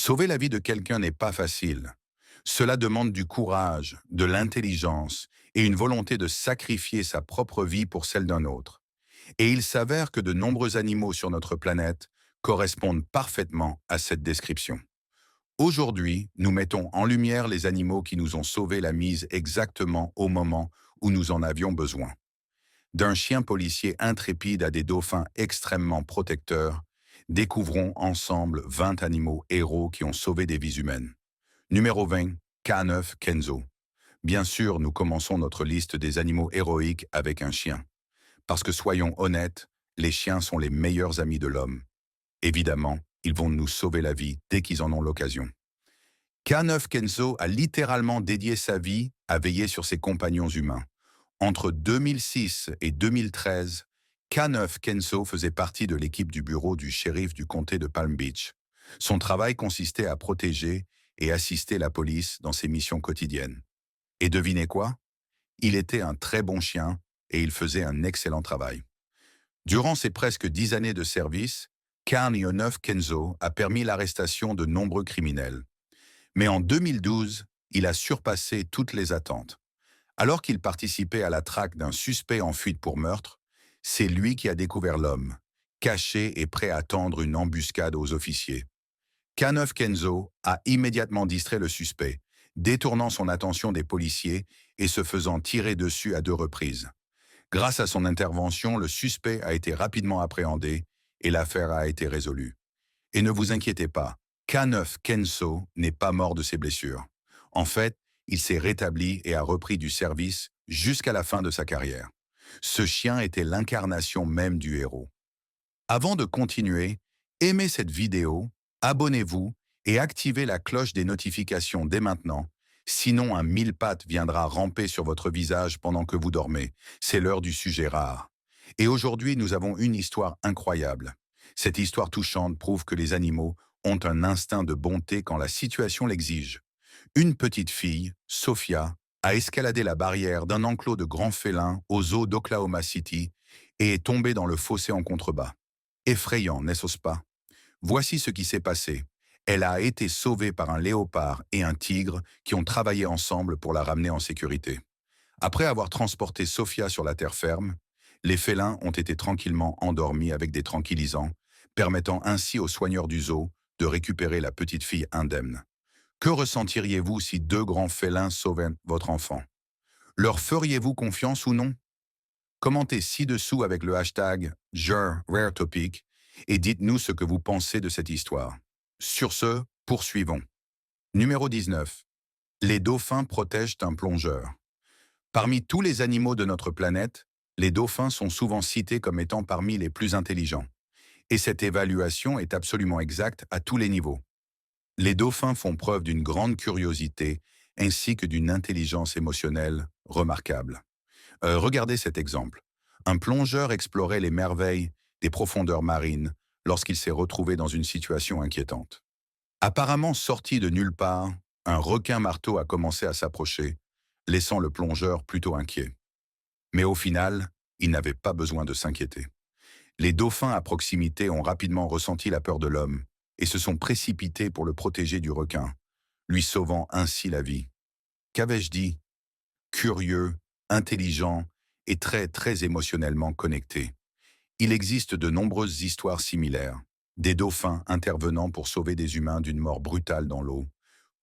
Sauver la vie de quelqu'un n'est pas facile. Cela demande du courage, de l'intelligence et une volonté de sacrifier sa propre vie pour celle d'un autre. Et il s'avère que de nombreux animaux sur notre planète correspondent parfaitement à cette description. Aujourd'hui, nous mettons en lumière les animaux qui nous ont sauvé la mise exactement au moment où nous en avions besoin. D'un chien policier intrépide à des dauphins extrêmement protecteurs, découvrons ensemble 20 animaux héros qui ont sauvé des vies humaines. Numéro 20, K9 Kenzo. Bien sûr, nous commençons notre liste des animaux héroïques avec un chien. Parce que soyons honnêtes, les chiens sont les meilleurs amis de l'homme. Évidemment, ils vont nous sauver la vie dès qu'ils en ont l'occasion. K9 Kenzo a littéralement dédié sa vie à veiller sur ses compagnons humains. Entre 2006 et 2013, K9 Kenzo faisait partie de l'équipe du bureau du shérif du comté de Palm Beach. Son travail consistait à protéger et assister la police dans ses missions quotidiennes. Et devinez quoi? Il était un très bon chien et il faisait un excellent travail. Durant ses presque 10 années de service, K9 Kenzo a permis l'arrestation de nombreux criminels. Mais en 2012, il a surpassé toutes les attentes. Alors qu'il participait à la traque d'un suspect en fuite pour meurtre, c'est lui qui a découvert l'homme, caché et prêt à tendre une embuscade aux officiers. K9 Kenzo a immédiatement distrait le suspect, détournant son attention des policiers et se faisant tirer dessus à 2 reprises. Grâce à son intervention, le suspect a été rapidement appréhendé et l'affaire a été résolue. Et ne vous inquiétez pas, K9 Kenzo n'est pas mort de ses blessures. En fait, il s'est rétabli et a repris du service jusqu'à la fin de sa carrière. Ce chien était l'incarnation même du héros. Avant de continuer, aimez cette vidéo, abonnez-vous et activez la cloche des notifications dès maintenant, sinon un mille-pattes viendra ramper sur votre visage pendant que vous dormez. C'est l'heure du sujet rare. Et aujourd'hui, nous avons une histoire incroyable. Cette histoire touchante prouve que les animaux ont un instinct de bonté quand la situation l'exige. Une petite fille, Sophia, a escaladé la barrière d'un enclos de grands félins aux eaux d'Oklahoma City et est tombée dans le fossé en contrebas. Effrayant, n'est-ce pas? Voici ce qui s'est passé. Elle a été sauvée par un léopard et un tigre qui ont travaillé ensemble pour la ramener en sécurité. Après avoir transporté Sophia sur la terre ferme, les félins ont été tranquillement endormis avec des tranquillisants, permettant ainsi aux soigneurs du zoo de récupérer la petite fille indemne. Que ressentiriez-vous si 2 grands félins sauvaient votre enfant? Leur feriez-vous confiance ou non? Commentez ci-dessous avec le hashtag #RareTopic et dites-nous ce que vous pensez de cette histoire. Sur ce, poursuivons. Numéro 19. Les dauphins protègent un plongeur. Parmi tous les animaux de notre planète, les dauphins sont souvent cités comme étant parmi les plus intelligents. Et cette évaluation est absolument exacte à tous les niveaux. Les dauphins font preuve d'une grande curiosité ainsi que d'une intelligence émotionnelle remarquable. Regardez cet exemple. Un plongeur explorait les merveilles des profondeurs marines lorsqu'il s'est retrouvé dans une situation inquiétante. Apparemment sorti de nulle part, un requin-marteau a commencé à s'approcher, laissant le plongeur plutôt inquiet. Mais au final, il n'avait pas besoin de s'inquiéter. Les dauphins à proximité ont rapidement ressenti la peur de l'homme et se sont précipités pour le protéger du requin, lui sauvant ainsi la vie. Qu'avais-je dit? Curieux, intelligent et très émotionnellement connecté. Il existe de nombreuses histoires similaires. Des dauphins intervenant pour sauver des humains d'une mort brutale dans l'eau.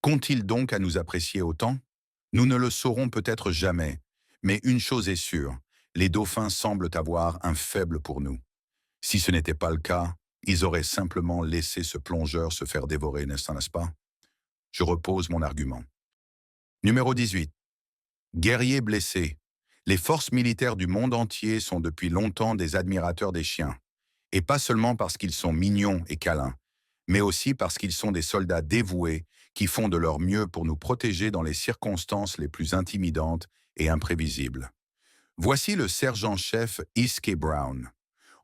Qu'ont-ils donc à nous apprécier autant? Nous ne le saurons peut-être jamais, mais une chose est sûre, les dauphins semblent avoir un faible pour nous. Si ce n'était pas le cas, ils auraient simplement laissé ce plongeur se faire dévorer, n'est-ce pas? Je repose mon argument. Numéro 18. Guerriers blessés. Les forces militaires du monde entier sont depuis longtemps des admirateurs des chiens. Et pas seulement parce qu'ils sont mignons et câlins, mais aussi parce qu'ils sont des soldats dévoués qui font de leur mieux pour nous protéger dans les circonstances les plus intimidantes et imprévisibles. Voici le sergent-chef Iske Brown.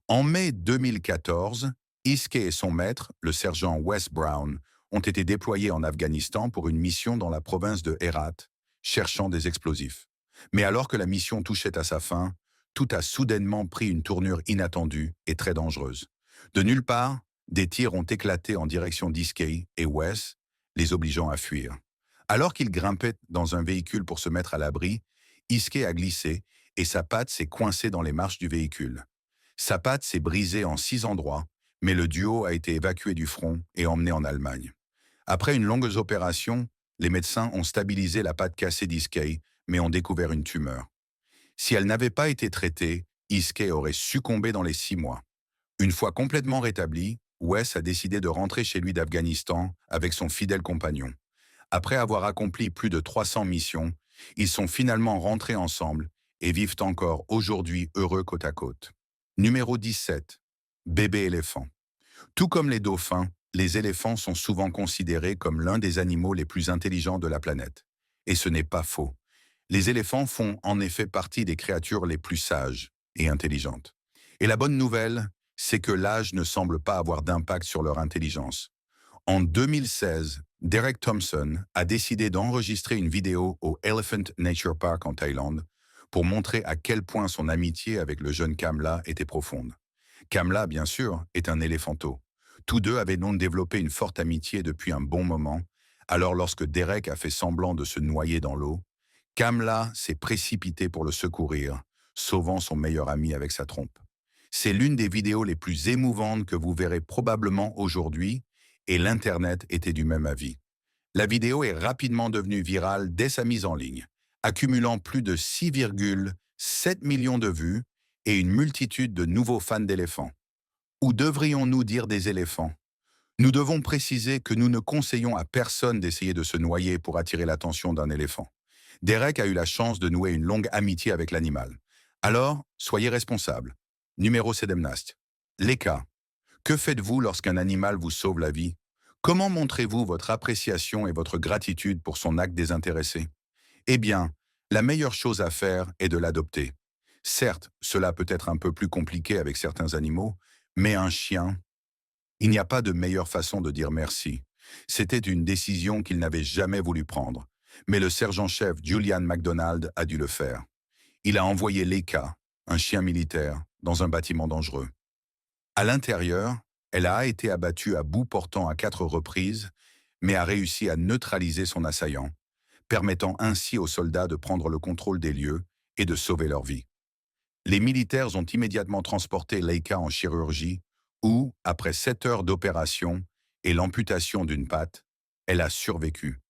En mai 2014, Iske et son maître, le sergent Wes Brown, ont été déployés en Afghanistan pour une mission dans la province de Herat, cherchant des explosifs. Mais alors que la mission touchait à sa fin, tout a soudainement pris une tournure inattendue et très dangereuse. De nulle part, Des tirs ont éclaté en direction d'Iskay et Wes, les obligeant à fuir. Alors qu'il grimpait dans un véhicule pour se mettre à l'abri, Iskay a glissé et sa patte s'est coincée dans les marches du véhicule. Sa patte s'est brisée en 6 endroits, mais le duo a été évacué du front et emmené en Allemagne. Après une longue opération, les médecins ont stabilisé la patte cassée d'Iskay, mais ont découvert une tumeur. Si elle n'avait pas été traitée, Iskay aurait succombé dans les 6 mois. Une fois complètement rétabli, Wes a décidé de rentrer chez lui d'Afghanistan avec son fidèle compagnon. Après avoir accompli plus de 300 missions, ils sont finalement rentrés ensemble et vivent encore aujourd'hui heureux côte à côte. Numéro 17. Bébé éléphant. Tout comme les dauphins, les éléphants sont souvent considérés comme l'un des animaux les plus intelligents de la planète. Et ce n'est pas faux. Les éléphants font en effet partie des créatures les plus sages et intelligentes. Et la bonne nouvelle, c'est que l'âge ne semble pas avoir d'impact sur leur intelligence. En 2016, Derek Thompson a décidé d'enregistrer une vidéo au Elephant Nature Park en Thaïlande pour montrer à quel point son amitié avec le jeune Kamla était profonde. Kamla, bien sûr, est un éléphanteau. Tous deux avaient donc développé une forte amitié depuis un bon moment, alors lorsque Derek a fait semblant de se noyer dans l'eau, Kamla s'est précipitée pour le secourir, sauvant son meilleur ami avec sa trompe. C'est l'une des vidéos les plus émouvantes que vous verrez probablement aujourd'hui, et l'Internet était du même avis. La vidéo est rapidement devenue virale dès sa mise en ligne, accumulant plus de 6,7 millions de vues et une multitude de nouveaux fans d'éléphants. Ou devrions-nous dire des éléphants? Nous devons préciser que nous ne conseillons à personne d'essayer de se noyer pour attirer l'attention d'un éléphant. Derek a eu la chance de nouer une longue amitié avec l'animal. Alors, soyez responsable. Numéro Sedemnast. L'ECA. Que faites-vous lorsqu'un animal vous sauve la vie? Comment montrez-vous votre appréciation et votre gratitude pour son acte désintéressé? Eh bien, la meilleure chose à faire est de l'adopter. Certes, cela peut être un peu plus compliqué avec certains animaux, mais un chien, il n'y a pas de meilleure façon de dire merci. C'était une décision qu'il n'avait jamais voulu prendre, mais le sergent-chef Julian MacDonald a dû le faire. Il a envoyé Leica, un chien militaire, dans un bâtiment dangereux. À l'intérieur, elle a été abattue à bout portant à 4 reprises, mais a réussi à neutraliser son assaillant, permettant ainsi aux soldats de prendre le contrôle des lieux et de sauver leur vie. Les militaires ont immédiatement transporté Leica en chirurgie où, après 7 heures d'opération et l'amputation d'une patte, elle a survécu.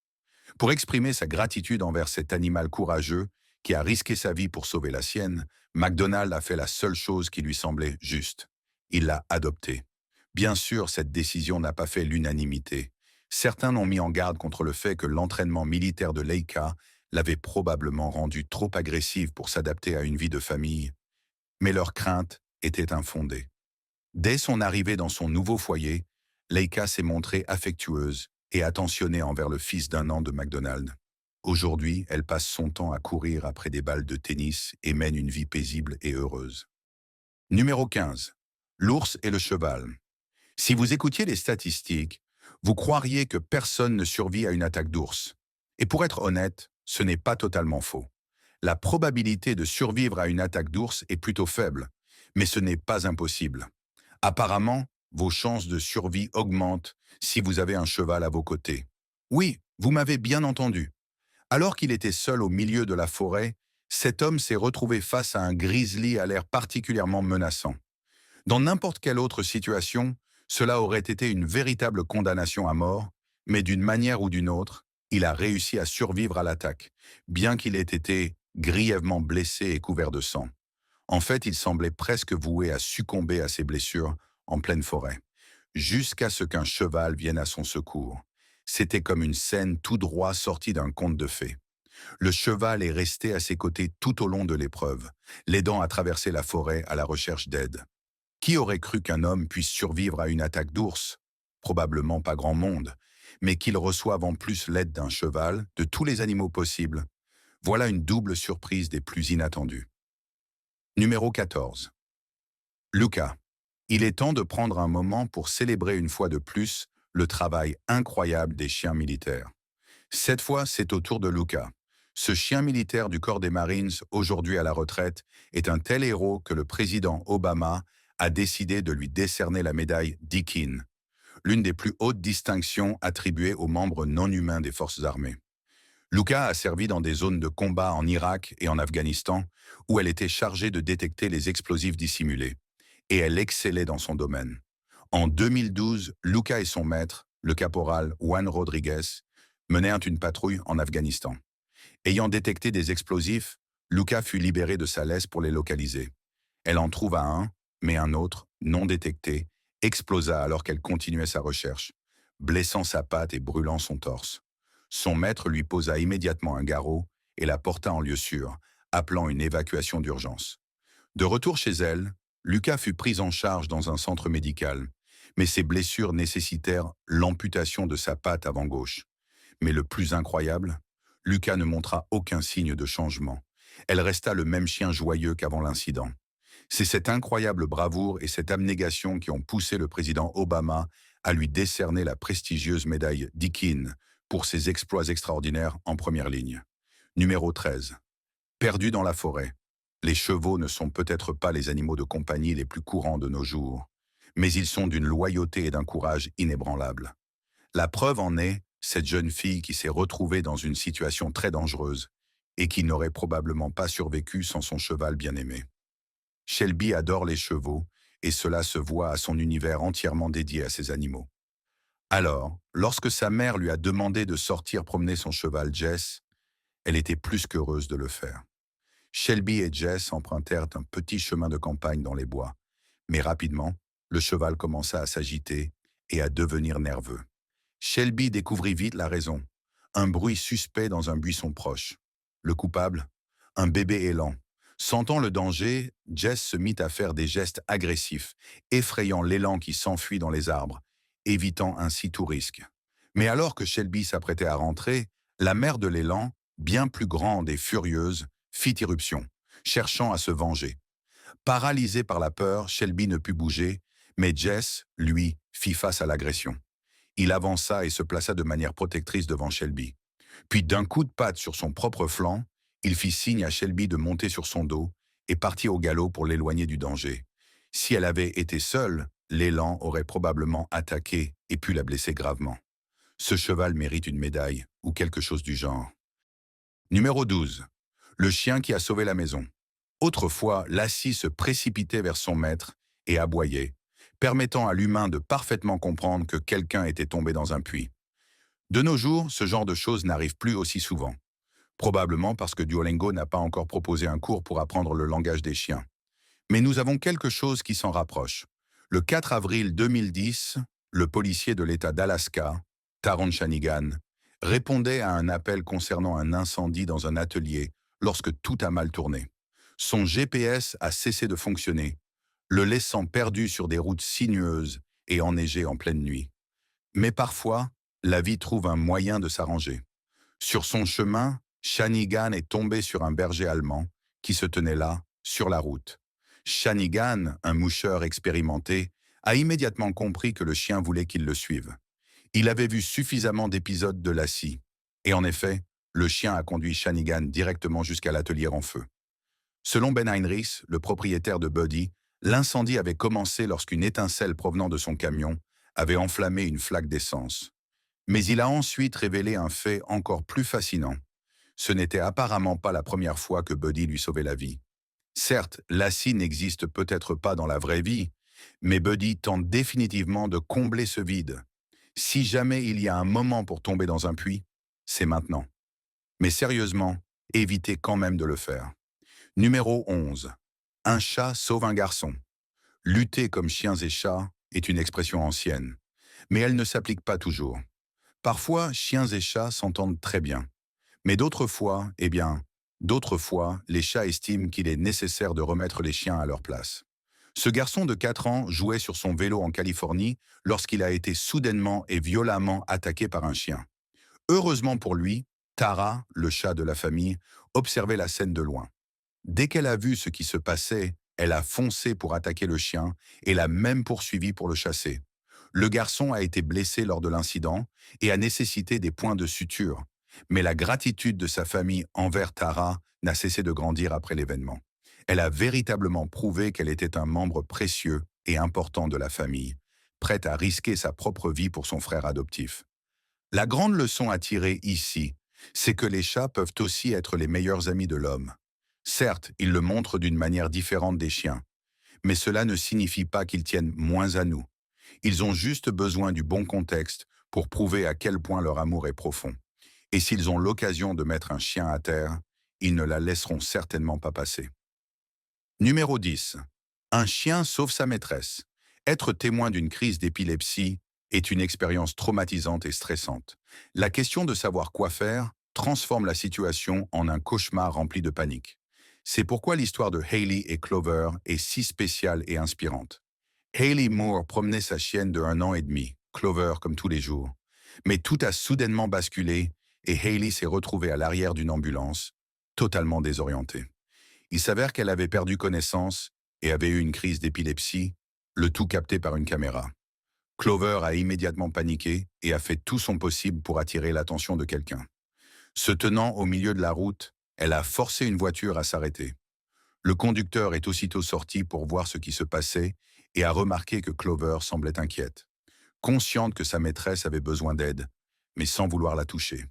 Pour exprimer sa gratitude envers cet animal courageux qui a risqué sa vie pour sauver la sienne, MacDonald a fait la seule chose qui lui semblait juste. Il l'a adopté. Bien sûr, cette décision n'a pas fait l'unanimité. Certains ont mis en garde contre le fait que l'entraînement militaire de Leica l'avait probablement rendue trop agressive pour s'adapter à une vie de famille, mais leurs craintes étaient infondées. Dès son arrivée dans son nouveau foyer, Leica s'est montrée affectueuse et attentionnée envers le fils d'1 an de MacDonald. Aujourd'hui, elle passe son temps à courir après des balles de tennis et mène une vie paisible et heureuse. Numéro 15. L'ours et le cheval. Si vous écoutiez les statistiques, vous croiriez que personne ne survit à une attaque d'ours. Et pour être honnête, ce n'est pas totalement faux. La probabilité de survivre à une attaque d'ours est plutôt faible, mais ce n'est pas impossible. Apparemment, vos chances de survie augmentent si vous avez un cheval à vos côtés. Oui, vous m'avez bien entendu. Alors qu'il était seul au milieu de la forêt, cet homme s'est retrouvé face à un grizzly à l'air particulièrement menaçant. Dans n'importe quelle autre situation, cela aurait été une véritable condamnation à mort, mais d'une manière ou d'une autre, il a réussi à survivre à l'attaque, bien qu'il ait été grièvement blessé et couvert de sang. En fait, il semblait presque voué à succomber à ses blessures en pleine forêt, jusqu'à ce qu'un cheval vienne à son secours. C'était comme une scène tout droit sortie d'un conte de fées. Le cheval est resté à ses côtés tout au long de l'épreuve, l'aidant à traverser la forêt à la recherche d'aide. Qui aurait cru qu'un homme puisse survivre à une attaque d'ours? Probablement pas grand monde, mais qu'il reçoive en plus l'aide d'un cheval, de tous les animaux possibles. Voilà une double surprise des plus inattendues. Numéro 14. Luca. Il est temps de prendre un moment pour célébrer une fois de plus le travail incroyable des chiens militaires. Cette fois, c'est au tour de Luca. Ce chien militaire du corps des Marines, aujourd'hui à la retraite, est un tel héros que le président Obama a décidé de lui décerner la médaille Deakin, l'une des plus hautes distinctions attribuées aux membres non humains des forces armées. Luca a servi dans des zones de combat en Irak et en Afghanistan, où elle était chargée de détecter les explosifs dissimulés. Et elle excellait dans son domaine. En 2012, Luca et son maître, le caporal Juan Rodriguez, menèrent une patrouille en Afghanistan. Ayant détecté des explosifs, Luca fut libérée de sa laisse pour les localiser. Elle en trouva un, mais un autre, non détecté, explosa alors qu'elle continuait sa recherche, blessant sa patte et brûlant son torse. Son maître lui posa immédiatement un garrot et la porta en lieu sûr, appelant une évacuation d'urgence. De retour chez elle, Luca fut prise en charge dans un centre médical, mais ses blessures nécessitèrent l'amputation de sa patte avant gauche. Mais le plus incroyable, Luca ne montra aucun signe de changement. Elle resta le même chien joyeux qu'avant l'incident. C'est cette incroyable bravoure et cette abnégation qui ont poussé le président Obama à lui décerner la prestigieuse médaille Deakin pour ses exploits extraordinaires en première ligne. Numéro 13. Perdu dans la forêt. Les chevaux ne sont peut-être pas les animaux de compagnie les plus courants de nos jours, mais ils sont d'une loyauté et d'un courage inébranlables. La preuve en est cette jeune fille qui s'est retrouvée dans une situation très dangereuse et qui n'aurait probablement pas survécu sans son cheval bien-aimé. Shelby adore les chevaux et cela se voit à son univers entièrement dédié à ces animaux. Alors, lorsque sa mère lui a demandé de sortir promener son cheval Jess, elle était plus qu'heureuse de le faire. Shelby et Jess empruntèrent un petit chemin de campagne dans les bois, mais rapidement, le cheval commença à s'agiter et à devenir nerveux. Shelby découvrit vite la raison. Un bruit suspect dans un buisson proche. Le coupable? Un bébé élan. Sentant le danger, Jess se mit à faire des gestes agressifs, effrayant l'élan qui s'enfuit dans les arbres, évitant ainsi tout risque. Mais alors que Shelby s'apprêtait à rentrer, la mère de l'élan, bien plus grande et furieuse, fit irruption, cherchant à se venger. Paralysé par la peur, Shelby ne put bouger, mais Jess, lui, fit face à l'agression. Il avança et se plaça de manière protectrice devant Shelby. Puis d'un coup de patte sur son propre flanc, il fit signe à Shelby de monter sur son dos et partit au galop pour l'éloigner du danger. Si elle avait été seule, l'élan aurait probablement attaqué et pu la blesser gravement. Ce cheval mérite une médaille ou quelque chose du genre. Numéro 12. Le chien qui a sauvé la maison. Autrefois, Lassie se précipitait vers son maître et aboyait, permettant à l'humain de parfaitement comprendre que quelqu'un était tombé dans un puits. De nos jours, ce genre de choses n'arrive plus aussi souvent. Probablement parce que Duolingo n'a pas encore proposé un cours pour apprendre le langage des chiens. Mais nous avons quelque chose qui s'en rapproche. Le 4 avril 2010, le policier de l'État d'Alaska, Taron Shanigan, répondait à un appel concernant un incendie dans un atelier lorsque tout a mal tourné. Son GPS a cessé de fonctionner, le laissant perdu sur des routes sinueuses et enneigées en pleine nuit. Mais parfois, la vie trouve un moyen de s'arranger. Sur son chemin, Shanigan est tombé sur un berger allemand qui se tenait là, sur la route. Shanigan, un moucheur expérimenté, a immédiatement compris que le chien voulait qu'il le suive. Il avait vu suffisamment d'épisodes de Lassie. Et en effet, le chien a conduit Shanigan directement jusqu'à l'atelier en feu. Selon Ben Heinrichs, le propriétaire de Buddy, l'incendie avait commencé lorsqu'une étincelle provenant de son camion avait enflammé une flaque d'essence. Mais il a ensuite révélé un fait encore plus fascinant. Ce n'était apparemment pas la première fois que Buddy lui sauvait la vie. Certes, Lassie n'existe peut-être pas dans la vraie vie, mais Buddy tente définitivement de combler ce vide. Si jamais il y a un moment pour tomber dans un puits, c'est maintenant. Mais sérieusement, évitez quand même de le faire. Numéro 11. Un chat sauve un garçon. Lutter comme chiens et chats est une expression ancienne, mais elle ne s'applique pas toujours. Parfois, chiens et chats s'entendent très bien. Mais d'autres fois, les chats estiment qu'il est nécessaire de remettre les chiens à leur place. Ce garçon de 4 ans jouait sur son vélo en Californie lorsqu'il a été soudainement et violemment attaqué par un chien. Heureusement pour lui, Tara, le chat de la famille, observait la scène de loin. Dès qu'elle a vu ce qui se passait, elle a foncé pour attaquer le chien et l'a même poursuivi pour le chasser. Le garçon a été blessé lors de l'incident et a nécessité des points de suture. Mais la gratitude de sa famille envers Tara n'a cessé de grandir après l'événement. Elle a véritablement prouvé qu'elle était un membre précieux et important de la famille, prête à risquer sa propre vie pour son frère adoptif. La grande leçon à tirer ici, c'est que les chats peuvent aussi être les meilleurs amis de l'homme. Certes, ils le montrent d'une manière différente des chiens, mais cela ne signifie pas qu'ils tiennent moins à nous. Ils ont juste besoin du bon contexte pour prouver à quel point leur amour est profond. Et s'ils ont l'occasion de mettre un chien à terre, ils ne la laisseront certainement pas passer. Numéro 10. Un chien sauve sa maîtresse. Être témoin d'une crise d'épilepsie est une expérience traumatisante et stressante. La question de savoir quoi faire transforme la situation en un cauchemar rempli de panique. C'est pourquoi l'histoire de Hailey et Clover est si spéciale et inspirante. Hailey Moore promenait sa chienne de 1 an et demi, Clover comme tous les jours. Mais tout a soudainement basculé et Hailey s'est retrouvée à l'arrière d'une ambulance, totalement désorientée. Il s'avère qu'elle avait perdu connaissance et avait eu une crise d'épilepsie, le tout capté par une caméra. Clover a immédiatement paniqué et a fait tout son possible pour attirer l'attention de quelqu'un. Se tenant au milieu de la route, elle a forcé une voiture à s'arrêter. Le conducteur est aussitôt sorti pour voir ce qui se passait et a remarqué que Clover semblait inquiète, consciente que sa maîtresse avait besoin d'aide, mais sans vouloir la toucher.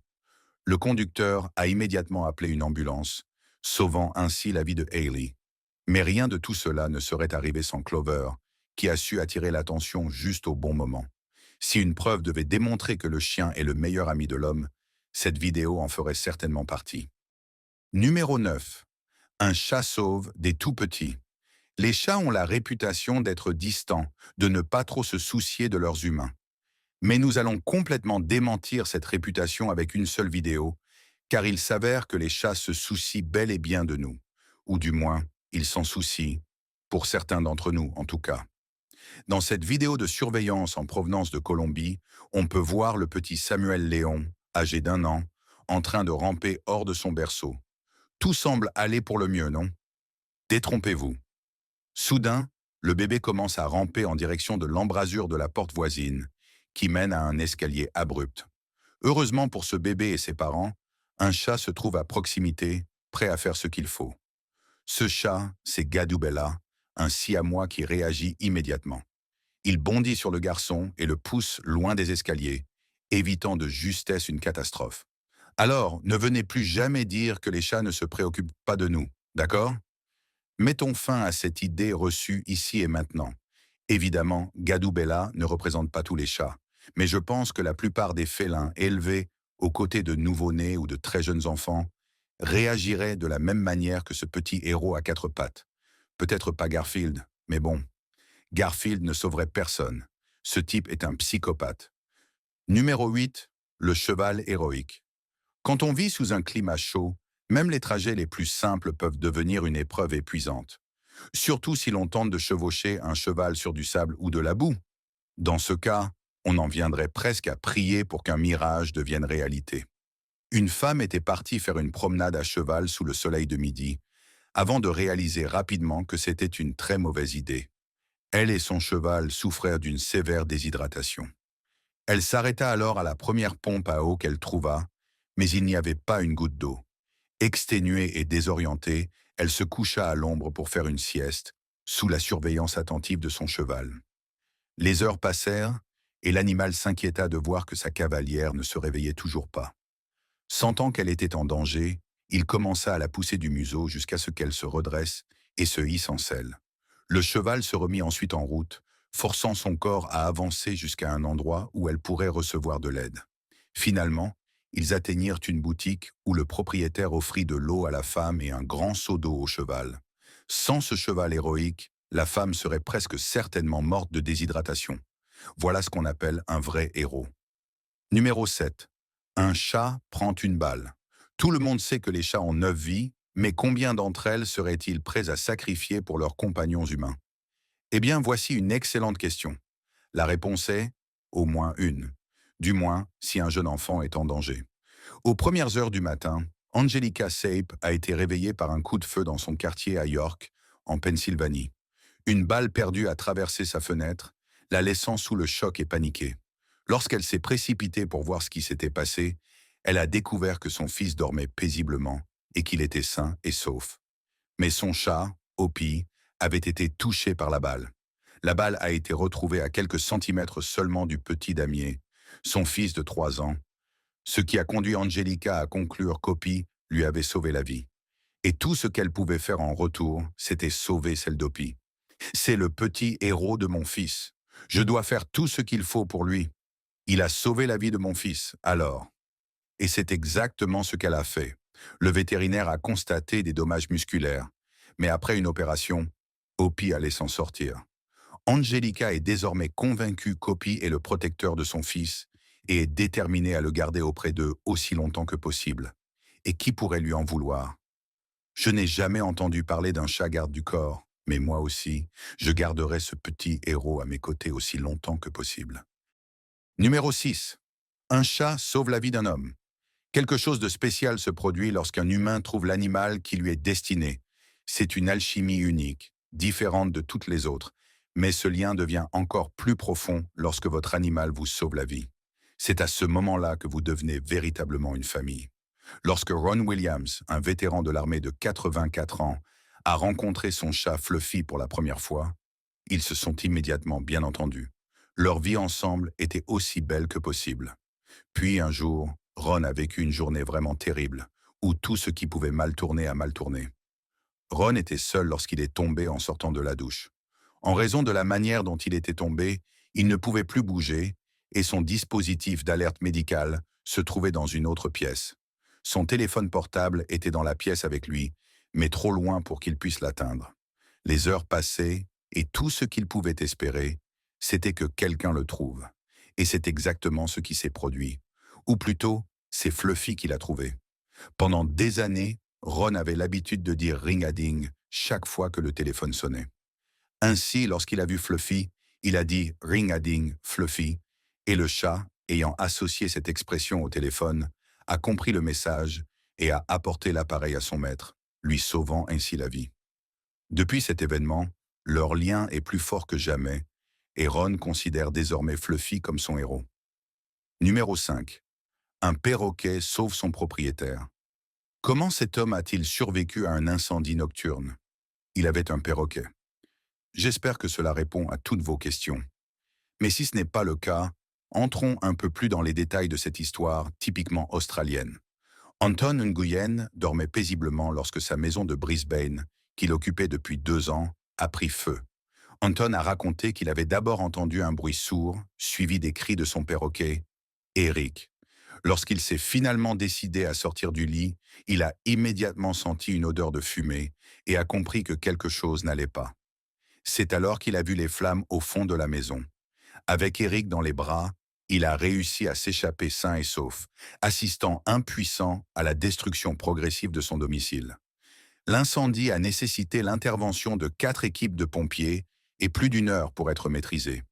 Le conducteur a immédiatement appelé une ambulance, sauvant ainsi la vie de Hailey. Mais rien de tout cela ne serait arrivé sans Clover, qui a su attirer l'attention juste au bon moment. Si une preuve devait démontrer que le chien est le meilleur ami de l'homme, cette vidéo en ferait certainement partie. Numéro 9. Un chat sauve des tout-petits. Les chats ont la réputation d'être distants, de ne pas trop se soucier de leurs humains. Mais nous allons complètement démentir cette réputation avec une seule vidéo, car il s'avère que les chats se soucient bel et bien de nous. Ou du moins, ils s'en soucient, pour certains d'entre nous en tout cas. Dans cette vidéo de surveillance en provenance de Colombie, on peut voir le petit Samuel Léon, âgé d'1 an, en train de ramper hors de son berceau. Tout semble aller pour le mieux, non? Détrompez-vous. Soudain, le bébé commence à ramper en direction de l'embrasure de la porte voisine, qui mène à un escalier abrupt. Heureusement pour ce bébé et ses parents, un chat se trouve à proximité, prêt à faire ce qu'il faut. Ce chat, c'est Gadoubella, un siamois qui réagit immédiatement. Il bondit sur le garçon et le pousse loin des escaliers, évitant de justesse une catastrophe. Alors, ne venez plus jamais dire que les chats ne se préoccupent pas de nous, d'accord? Mettons fin à cette idée reçue ici et maintenant. Évidemment, Gadoubella ne représente pas tous les chats, mais je pense que la plupart des félins élevés aux côtés de nouveau-nés ou de très jeunes enfants réagiraient de la même manière que ce petit héros à 4 pattes. Peut-être pas Garfield, mais bon, Garfield ne sauverait personne. Ce type est un psychopathe. Numéro 8, le cheval héroïque. Quand on vit sous un climat chaud, même les trajets les plus simples peuvent devenir une épreuve épuisante. Surtout si l'on tente de chevaucher un cheval sur du sable ou de la boue. Dans ce cas, on en viendrait presque à prier pour qu'un mirage devienne réalité. Une femme était partie faire une promenade à cheval sous le soleil de midi, avant de réaliser rapidement que c'était une très mauvaise idée. Elle et son cheval souffrirent d'une sévère déshydratation. Elle s'arrêta alors à la première pompe à eau qu'elle trouva, mais il n'y avait pas une goutte d'eau. Exténuée et désorientée, elle se coucha à l'ombre pour faire une sieste, sous la surveillance attentive de son cheval. Les heures passèrent, et l'animal s'inquiéta de voir que sa cavalière ne se réveillait toujours pas. Sentant qu'elle était en danger, il commença à la pousser du museau jusqu'à ce qu'elle se redresse et se hisse en selle. Le cheval se remit ensuite en route, forçant son corps à avancer jusqu'à un endroit où elle pourrait recevoir de l'aide. Finalement, ils atteignirent une boutique où le propriétaire offrit de l'eau à la femme et un grand seau d'eau au cheval. Sans ce cheval héroïque, la femme serait presque certainement morte de déshydratation. Voilà ce qu'on appelle un vrai héros. Numéro 7. Un chat prend une balle. Tout le monde sait que les chats ont 9 vies, mais combien d'entre elles seraient-ils prêts à sacrifier pour leurs compagnons humains? Eh bien, voici une excellente question. La réponse est au moins une. Du moins, si un jeune enfant est en danger. Aux premières heures du matin, Angelica Sape a été réveillée par un coup de feu dans son quartier à York, en Pennsylvanie. Une balle perdue a traversé sa fenêtre, la laissant sous le choc et paniquée. Lorsqu'elle s'est précipitée pour voir ce qui s'était passé, elle a découvert que son fils dormait paisiblement et qu'il était sain et sauf. Mais son chat, Opie, avait été touché par la balle. La balle a été retrouvée à quelques centimètres seulement du petit damier, son fils de 3 ans, ce qui a conduit Angelica à conclure qu'Opie lui avait sauvé la vie. Et tout ce qu'elle pouvait faire en retour, c'était sauver celle d'Opie. C'est le petit héros de mon fils. Je dois faire tout ce qu'il faut pour lui. Il a sauvé la vie de mon fils, alors. Et c'est exactement ce qu'elle a fait. Le vétérinaire a constaté des dommages musculaires. Mais après une opération, Opie allait s'en sortir. Angelica est désormais convaincue qu'Opie est le protecteur de son fils et est déterminée à le garder auprès d'eux aussi longtemps que possible. Et qui pourrait lui en vouloir? Je n'ai jamais entendu parler d'un chat garde du corps, mais moi aussi, je garderai ce petit héros à mes côtés aussi longtemps que possible. Numéro 6. Un chat sauve la vie d'un homme. Quelque chose de spécial se produit lorsqu'un humain trouve l'animal qui lui est destiné. C'est une alchimie unique, différente de toutes les autres, mais ce lien devient encore plus profond lorsque votre animal vous sauve la vie. C'est à ce moment-là que vous devenez véritablement une famille. Lorsque Ron Williams, un vétéran de l'armée de 84 ans, a rencontré son chat Fluffy pour la première fois, ils se sont immédiatement bien entendus. Leur vie ensemble était aussi belle que possible. Puis un jour, Ron a vécu une journée vraiment terrible, où tout ce qui pouvait mal tourner a mal tourné. Ron était seul lorsqu'il est tombé en sortant de la douche. En raison de la manière dont il était tombé, il ne pouvait plus bouger et son dispositif d'alerte médicale se trouvait dans une autre pièce. Son téléphone portable était dans la pièce avec lui, mais trop loin pour qu'il puisse l'atteindre. Les heures passaient et tout ce qu'il pouvait espérer, c'était que quelqu'un le trouve. Et c'est exactement ce qui s'est produit. Ou plutôt, c'est Fluffy qui l'a trouvé. Pendant des années, Ron avait l'habitude de dire ring-a-ding chaque fois que le téléphone sonnait. Ainsi, lorsqu'il a vu Fluffy, il a dit ring-a-ding, Fluffy, et le chat, ayant associé cette expression au téléphone, a compris le message et a apporté l'appareil à son maître, lui sauvant ainsi la vie. Depuis cet événement, leur lien est plus fort que jamais, et Ron considère désormais Fluffy comme son héros. Numéro 5. Un perroquet sauve son propriétaire. Comment cet homme a-t-il survécu à un incendie nocturne? Il avait un perroquet. J'espère que cela répond à toutes vos questions. Mais si ce n'est pas le cas, entrons un peu plus dans les détails de cette histoire typiquement australienne. Anton Nguyen dormait paisiblement lorsque sa maison de Brisbane, qu'il occupait depuis 2 ans, a pris feu. Anton a raconté qu'il avait d'abord entendu un bruit sourd, suivi des cris de son perroquet, Eric. Lorsqu'il s'est finalement décidé à sortir du lit, il a immédiatement senti une odeur de fumée et a compris que quelque chose n'allait pas. C'est alors qu'il a vu les flammes au fond de la maison. Avec Eric dans les bras, il a réussi à s'échapper sain et sauf, assistant impuissant à la destruction progressive de son domicile. L'incendie a nécessité l'intervention de 4 équipes de pompiers et plus d'1 heure pour être maîtrisé.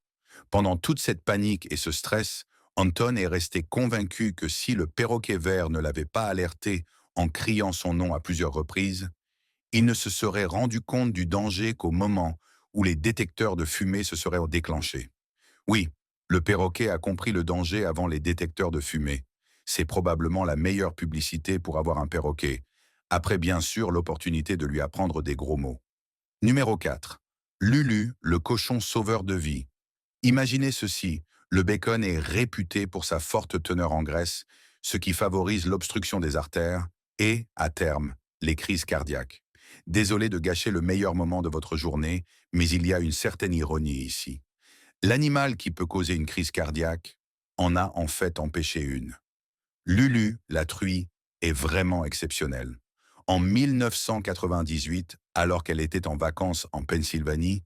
Pendant toute cette panique et ce stress, Anton est resté convaincu que si le perroquet vert ne l'avait pas alerté en criant son nom à plusieurs reprises, il ne se serait rendu compte du danger qu'au moment où les détecteurs de fumée se seraient déclenchés. Oui, le perroquet a compris le danger avant les détecteurs de fumée. C'est probablement la meilleure publicité pour avoir un perroquet, après bien sûr l'opportunité de lui apprendre des gros mots. Numéro 4. Lulu, le cochon sauveur de vie. Imaginez ceci, le bacon est réputé pour sa forte teneur en graisse, ce qui favorise l'obstruction des artères et, à terme, les crises cardiaques. Désolé de gâcher le meilleur moment de votre journée, mais il y a une certaine ironie ici. L'animal qui peut causer une crise cardiaque en a en fait empêché une. Lulu, la truie, est vraiment exceptionnelle. En 1998, alors qu'elle était en vacances en Pennsylvanie,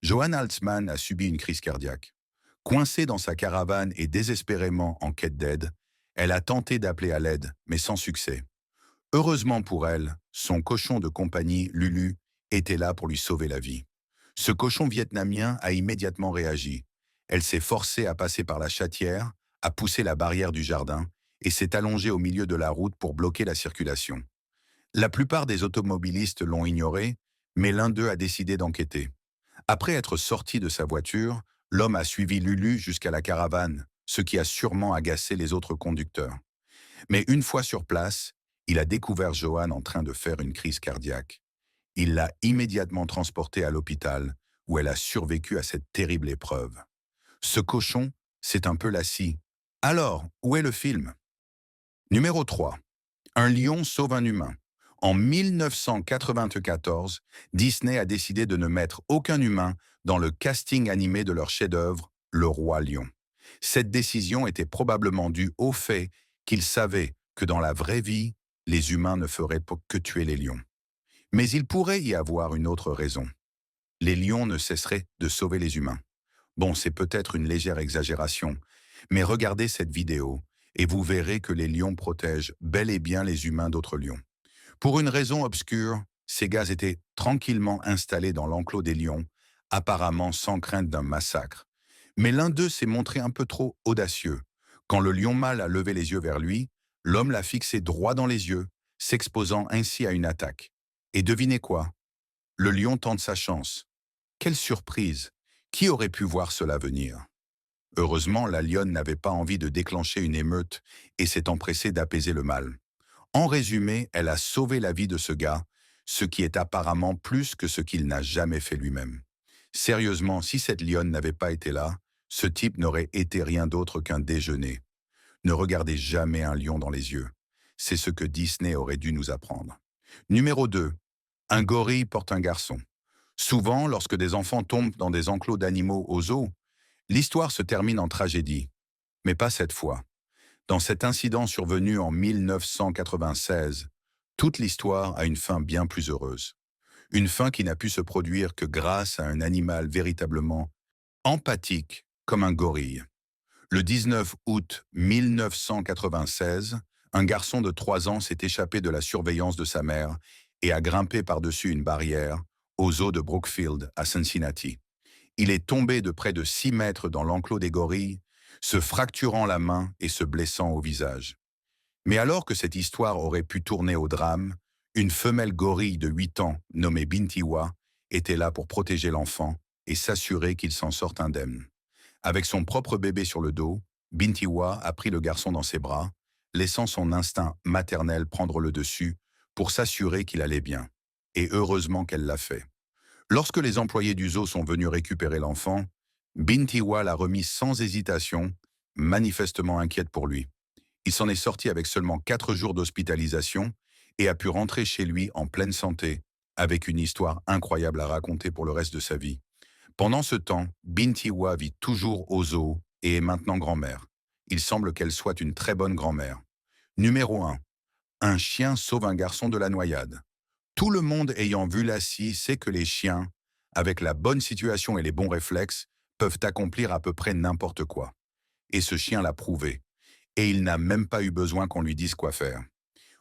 Johann Altman a subi une crise cardiaque. Coincée dans sa caravane et désespérément en quête d'aide, elle a tenté d'appeler à l'aide, mais sans succès. Heureusement pour elle, son cochon de compagnie, Lulu, était là pour lui sauver la vie. Ce cochon vietnamien a immédiatement réagi. Elle s'est forcée à passer par la chatière, a poussé la barrière du jardin et s'est allongée au milieu de la route pour bloquer la circulation. La plupart des automobilistes l'ont ignoré, mais l'un d'eux a décidé d'enquêter. Après être sorti de sa voiture, l'homme a suivi Lulu jusqu'à la caravane, ce qui a sûrement agacé les autres conducteurs. Mais une fois sur place, il a découvert Johan en train de faire une crise cardiaque. Il l'a immédiatement transporté à l'hôpital, où elle a survécu à cette terrible épreuve. Ce cochon, c'est un peu la scie. Alors, où est le film? Numéro 3. Un lion sauve un humain. En 1994, Disney a décidé de ne mettre aucun humain dans le casting animé de leur chef-d'œuvre, Le Roi Lion. Cette décision était probablement due au fait qu'ils savaient que dans la vraie vie, les humains ne feraient que tuer les lions. Mais il pourrait y avoir une autre raison. Les lions ne cesseraient de sauver les humains. Bon, c'est peut-être une légère exagération, mais regardez cette vidéo et vous verrez que les lions protègent bel et bien les humains d'autres lions. Pour une raison obscure, ces gars étaient tranquillement installés dans l'enclos des lions, apparemment sans crainte d'un massacre. Mais l'un d'eux s'est montré un peu trop audacieux. Quand le lion mâle a levé les yeux vers lui, l'homme l'a fixé droit dans les yeux, s'exposant ainsi à une attaque. Et devinez quoi? Le lion tente sa chance. Quelle surprise! Qui aurait pu voir cela venir? Heureusement, la lionne n'avait pas envie de déclencher une émeute et s'est empressée d'apaiser le mal. En résumé, elle a sauvé la vie de ce gars, ce qui est apparemment plus que ce qu'il n'a jamais fait lui-même. Sérieusement, si cette lionne n'avait pas été là, ce type n'aurait été rien d'autre qu'un déjeuner. Ne regardez jamais un lion dans les yeux. C'est ce que Disney aurait dû nous apprendre. Numéro 2. Un gorille porte un garçon. Souvent, lorsque des enfants tombent dans des enclos d'animaux au zoo, l'histoire se termine en tragédie. Mais pas cette fois. Dans cet incident survenu en 1996, toute l'histoire a une fin bien plus heureuse. Une fin qui n'a pu se produire que grâce à un animal véritablement empathique comme un gorille. Le 19 août 1996, un garçon de 3 ans s'est échappé de la surveillance de sa mère et a grimpé par-dessus une barrière au zoo de Brookfield à Cincinnati. Il est tombé de près de 6 mètres dans l'enclos des gorilles, se fracturant la main et se blessant au visage. Mais alors que cette histoire aurait pu tourner au drame, une femelle gorille de 8 ans, nommée Bintiwa, était là pour protéger l'enfant et s'assurer qu'il s'en sorte indemne. Avec son propre bébé sur le dos, Bintiwa a pris le garçon dans ses bras, laissant son instinct maternel prendre le dessus pour s'assurer qu'il allait bien. Et heureusement qu'elle l'a fait. Lorsque les employés du zoo sont venus récupérer l'enfant, Bintiwa l'a remis sans hésitation, manifestement inquiète pour lui. Il s'en est sorti avec seulement 4 jours d'hospitalisation et a pu rentrer chez lui en pleine santé, avec une histoire incroyable à raconter pour le reste de sa vie. Pendant ce temps, Bintiwa vit toujours au zoo et est maintenant grand-mère. Il semble qu'elle soit une très bonne grand-mère. Numéro 1. Un chien sauve un garçon de la noyade. Tout le monde ayant vu la scie sait que les chiens, avec la bonne situation et les bons réflexes, peuvent accomplir à peu près n'importe quoi. Et ce chien l'a prouvé. Et il n'a même pas eu besoin qu'on lui dise quoi faire.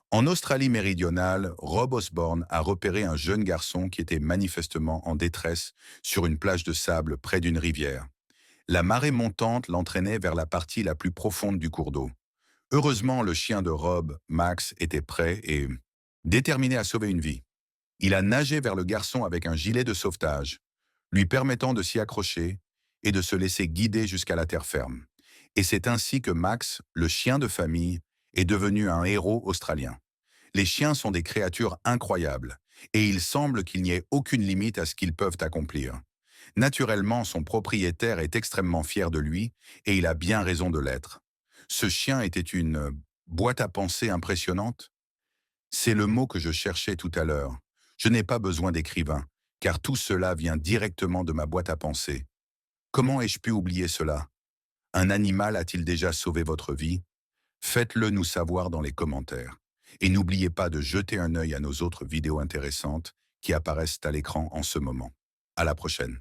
En Australie méridionale, Rob Osborne a repéré un jeune garçon qui était manifestement en détresse sur une plage de sable près d'une rivière. La marée montante l'entraînait vers la partie la plus profonde du cours d'eau. Heureusement, le chien de Rob, Max, était prêt et déterminé à sauver une vie. Il a nagé vers le garçon avec un gilet de sauvetage, lui permettant de s'y accrocher et de se laisser guider jusqu'à la terre ferme. Et c'est ainsi que Max, le chien de famille, est devenu un héros australien. Les chiens sont des créatures incroyables, et il semble qu'il n'y ait aucune limite à ce qu'ils peuvent accomplir. Naturellement, son propriétaire est extrêmement fier de lui, et il a bien raison de l'être. Ce chien était une boîte à pensée impressionnante. C'est le mot que je cherchais tout à l'heure. Je n'ai pas besoin d'écrivain, car tout cela vient directement de ma boîte à pensée. Comment ai-je pu oublier cela? Un animal a-t-il déjà sauvé votre vie? Faites-le nous savoir dans les commentaires. Et n'oubliez pas de jeter un œil à nos autres vidéos intéressantes qui apparaissent à l'écran en ce moment. À la prochaine.